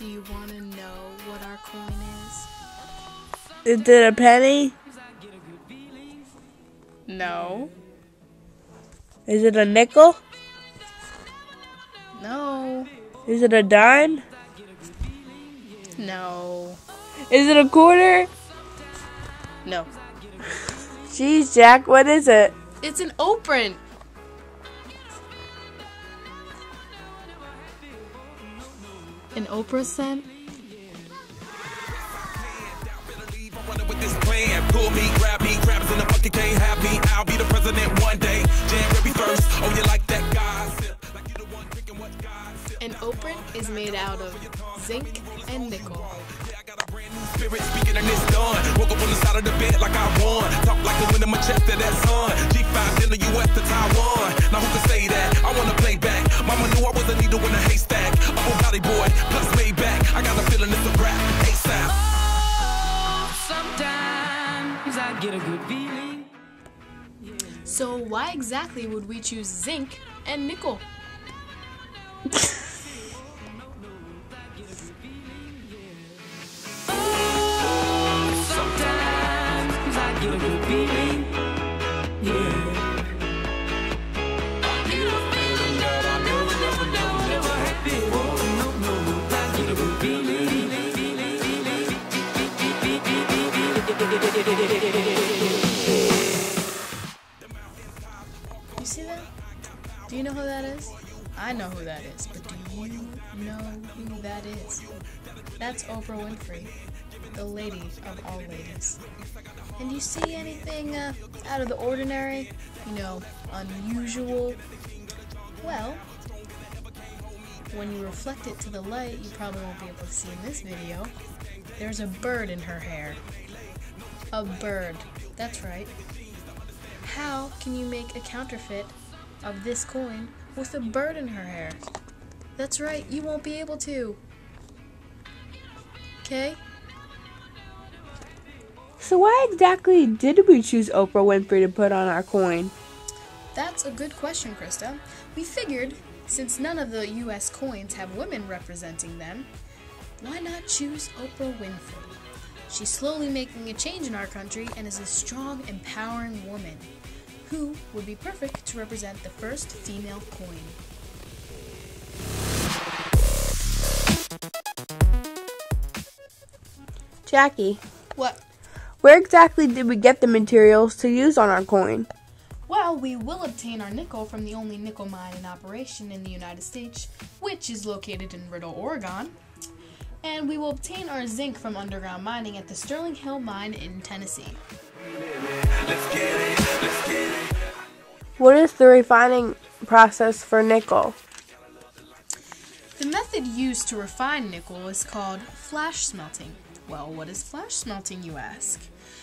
Do you want to know what our coin is? Is it a penny? No. Is it a nickel? No. Is it a dime? No. Is it a quarter? No. Jeez, Jack, what is it? It's an Oprent. An Oprah scent? With this plan, pull me, grab me, crabs in the bucket can't have me. I'll be the president one day. January 1st. Oh, you like that gossip? Like you the one drinking what gossip. An Oprent is made out of zinc and nickel. Yeah, I got a brand new spirit speaking and it's done. Woke up on the side of the bed like I won. Talk like the wind in my chest to that sun. G5 in the US to Taiwan. Now who can say that? I wanna play back. Mama knew I was a needle in a haystack. Upper body boy, plus way back. I got a feeling it's a rap. ASAP. Sometimes I get a good feeling. So why exactly would we choose zinc and nickel? Sometimes I get a good feeling. Yeah. I get a feeling that I never had before. No, I get a good feeling. You see that? Do you know who that is? I know who that is, but do you know who that is? That's Oprah Winfrey, the lady of all ladies. And do you see anything out of the ordinary? You know, unusual? Well, when you reflect it to the light, you probably won't be able to see in this video. There's a bird in her hair. A bird. That's right. How can you make a counterfeit of this coin with a bird in her hair? That's right, you won't be able to. Okay? So why exactly did we choose Oprah Winfrey to put on our coin? That's a good question, Krista. We figured, since none of the US coins have women representing them, why not choose Oprah Winfrey? She's slowly making a change in our country and is a strong, empowering woman who would be perfect to represent the first female coin. Jackie, What? where exactly did we get the materials to use on our coin? Well, we will obtain our nickel from the only nickel mine in operation in the United States, which is located in Riddle, Oregon. And we will obtain our zinc from underground mining at the Sterling Hill mine in Tennessee. What is the refining process for nickel? The method used to refine nickel is called flash smelting. Well, what is flash smelting, you ask?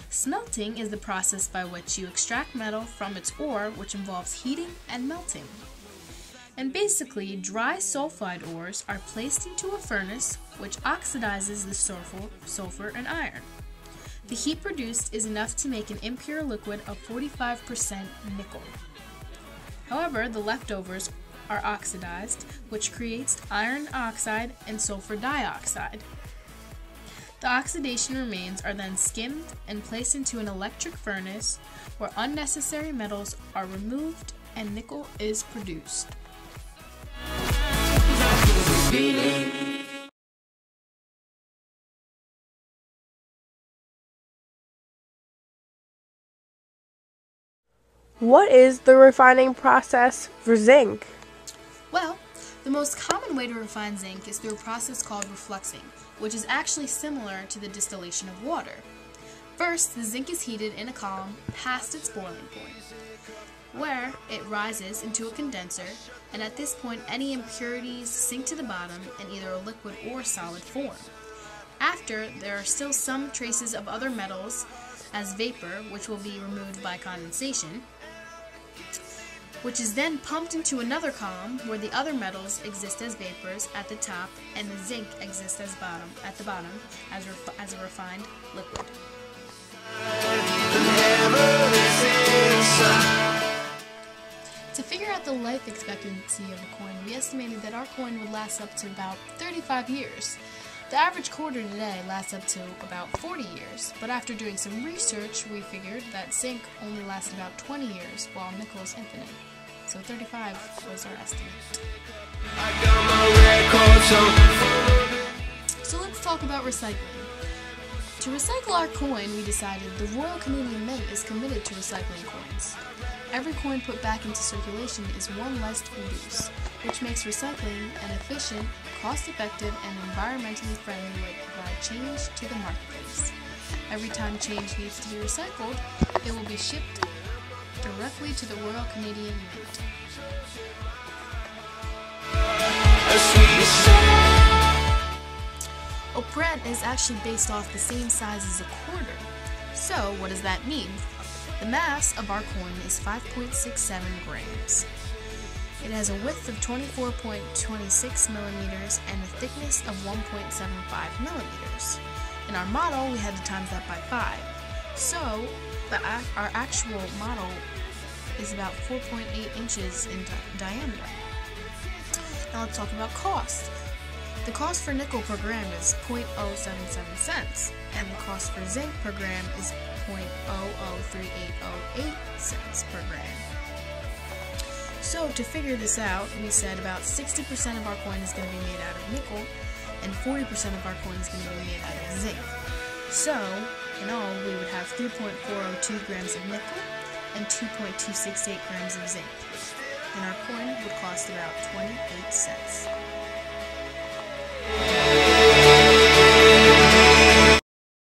Smelting is the process by which you extract metal from its ore, which involves heating and melting. And basically, dry sulfide ores are placed into a furnace which oxidizes the sulfur and iron. The heat produced is enough to make an impure liquid of 45% nickel. However, the leftovers are oxidized, which creates iron oxide and sulfur dioxide. The oxidation remains are then skimmed and placed into an electric furnace where unnecessary metals are removed and nickel is produced. What is the refining process for zinc? Well, the most common way to refine zinc is through a process called refluxing, which is actually similar to the distillation of water. First, the zinc is heated in a column past its boiling point, where it rises into a condenser, and at this point any impurities sink to the bottom in either a liquid or solid form. After, there are still some traces of other metals as vapor, which will be removed by condensation, which is then pumped into another column where the other metals exist as vapors at the top and the zinc exists as at the bottom as a refined liquid. To figure out the life expectancy of a coin, we estimated that our coin would last up to about 35 years. The average quarter today lasts up to about 40 years, but after doing some research, we figured that zinc only lasts about 20 years, while nickel is infinite. So 35 was our estimate. So let's talk about recycling. To recycle our coin, we decided the Royal Canadian Mint is committed to recycling coins. Every coin put back into circulation is one less to produce, which makes recycling an efficient, cost-effective, and environmentally friendly way to provide change to the marketplace. Every time change needs to be recycled, it will be shipped directly to the Royal Canadian Mint. Oprent is actually based off the same size as a quarter. So, what does that mean? The mass of our coin is 5.67 grams. It has a width of 24.26 millimeters and a thickness of 1.75 millimeters. In our model, we had to times that by 5. So, our actual model is about 4.8 inches in diameter. Now let's talk about cost. The cost for nickel per gram is 0.077 cents, and the cost for zinc per gram is 0.003808 cents per gram. So to figure this out, we said about 60% of our coin is going to be made out of nickel, and 40% of our coin is going to be made out of zinc. So, in all, we would have 3.402 grams of nickel and 2.268 grams of zinc, and our coin would cost about 28 cents.